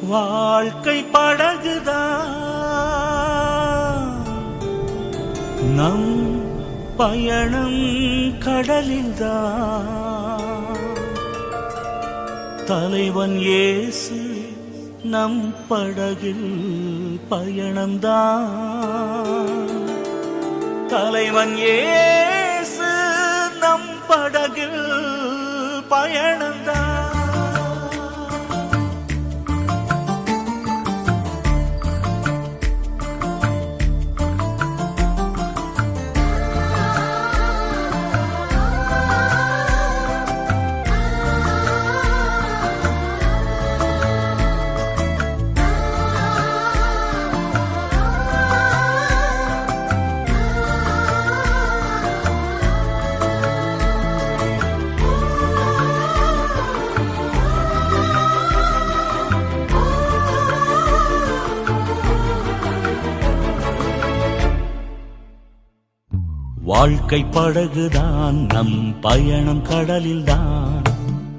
வாழ்க்கை படகுதான் நம் பயணம் கடலில்தான். தலைவன் இயேசு நம் படகில் பயணம்தான். தலைவன் இயேசு நம் படகில் பயணம்தான். வாழ்க்கை படகுதான் நம் பயணம் கடலில்தான்.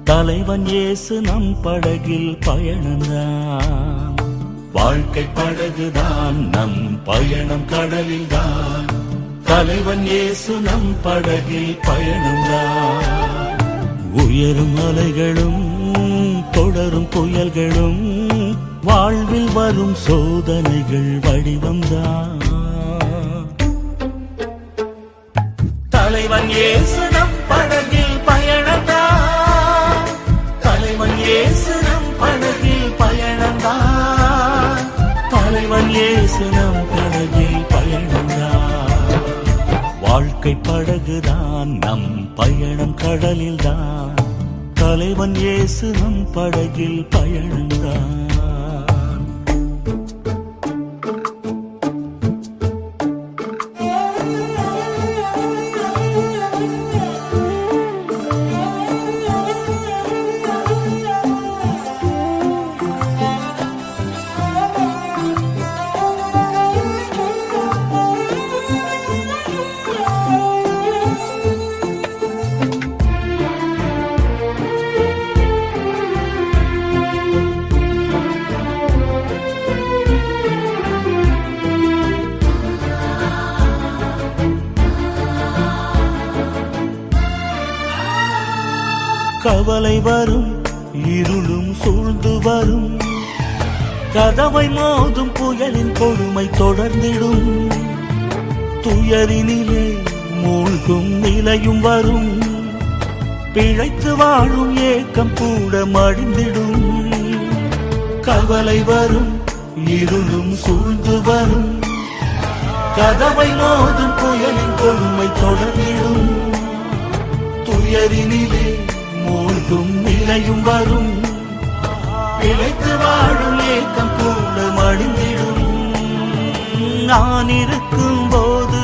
தலைவன் இயேசு நம் படகில் பயணம்தான். வாழ்க்கை படகுதான் நம் பயணம் கடலில்தான். தலைவன் இயேசு நம் படகில் பயணம்தான். உயரும் அலைகளும் தொடரும் புயல்களும் வாழ்வில் வரும் சோதனைகள் வடிவம்தான். தலைவன் இயேசு நம் படகில் பயணம்தான். தலைவன் இயேசு நம் படகில் பயணம்தான். தலைவன் இயேசு நம் படகில் பயணம்தான். வாழ்க்கை படகுதான் நம் பயணம் கடலில்தான். தலைவன் இயேசு நம் படகில் பயணம்தான். கவலை வரும், இருளும் சூழ்ந்து வரும், கதவை மோதும் புயலின் கொடுமை தொடர்ந்திடும். துயரினிலே மூழ்கும் நிலையும் வரும், பிழைத்து வாழும் ஏக்கம் கூட மடிந்திடும். கவலை வரும், இருளும் சூழ்ந்து வரும், கதவை மோதும் புயலின் கொடுமை தொடர்ந்திடும். துயரினிலே மூழ்கும் நிலையும் வரும், பிழைத்து வாழும் ஏக்கம் கூட மடிந்திடும். நான் இருக்கும் போது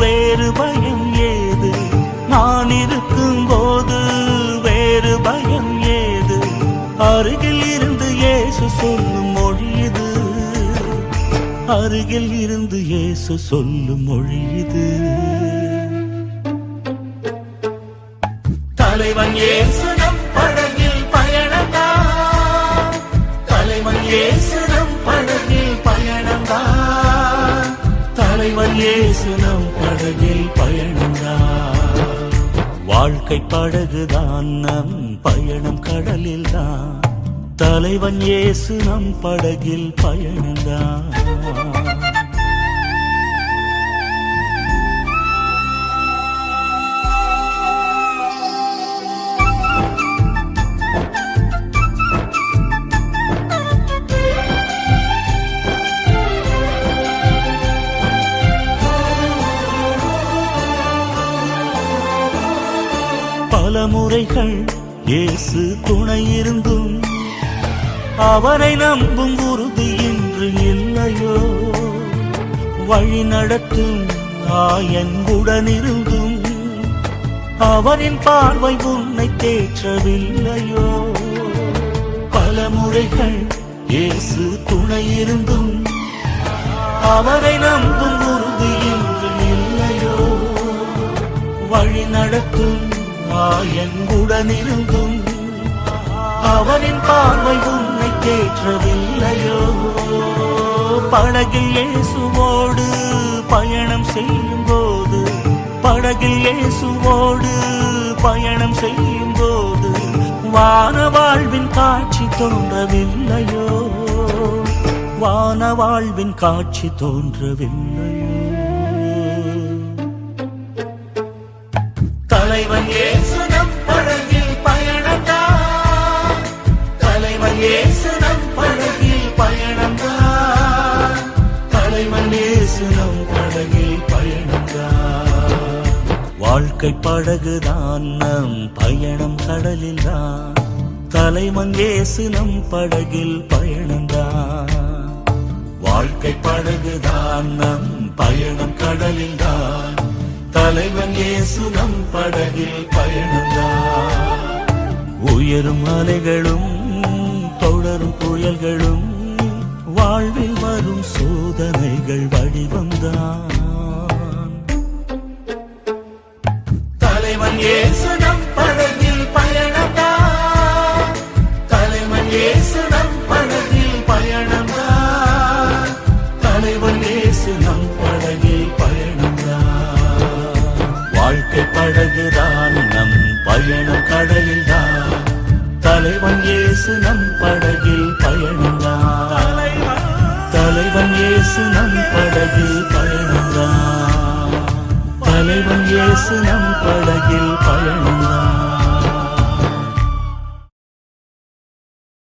வேறு பயம் ஏது? நான் இருக்கும் போது வேறு பயம் ஏது? அருகில் இருந்து இயேசு சொல்லும் மொழி இது. அருகில் இருந்து இயேசு சொல்லும் மொழி இது. தலைவன் இயேசு நம் படகில் பயணம்தான். தலைவன் இயேசு நம் படகில் பயணம்தான். தலைவன் இயேசு நம் படகில் பயணம்தான். வாழ்க்கை படகுதான் நம் பயணம் கடலில்தான். தலைவன் இயேசு நம் படகில் பயணம்தான். பல முறைகள் இயேசு துணை இருந்தும் அவரை நம்பும் உறுதி இன்று இல்லையோ? வழி நடத்தும் ஆயன்புடன் இருந்தும் அவரின் பார்வை உன்னை தேற்றவில்லையோ? பல முறைகள் இயேசு துணை இருந்தும் அவரை நம்பும் உறுதி இன்று இல்லையோ? வழி நடத்தும் ஆயன்புடன் இருந்தும் அவரின் பார்வை உன்னை தேற்றவில்லையோ? படகில் இயேசுவோடு பயணம் செய்யும் போது, படகில் இயேசுவோடு பயணம் செய்யும் போது வான வாழ்வின் காட்சி தோன்றவில்லையோ? வான வாழ்வின் காட்சி தோன்றவில்லையோ? தலைவன் இயேசு நம் படகில் பயணம்தான், தலைவன் இயேசு நம் படகில் பயணம்தான், தலைவன் இயேசு நம் படகில் பயணம்தான். வாழ்க்கை படகுதான் நம் பயணம் கடலில்தான், தலைவன் இயேசு நம் படகில் பயணம்தான். வாழ்க்கை படகுதான் நம் பயணம் கடலில்தான், தலைவன் இயேசு நம் படகில் பயணம்தான். உயரும் அலைகளும் தொடரும் புயல்களும் வாழ்வில் வரும் சோதனைகள் வடிவம்தான். தலைவன் இயேசு நம் படகில் பயணம்தான், தலைவன் இயேசு நம் படகில் பயணம்தான், தலைவன் இயேசு நம் படகில் பயணம்தான். வாழ்க்கை படகுதான் நம் பயணம் கடலில்தான், தலைவன் இயேசு நம் படகில் பயணம்தான், தலைவன் இயேசு நம் படகில் பயணம்தான், தலைவன் இயேசு நம் படகில் பயணம்தான்.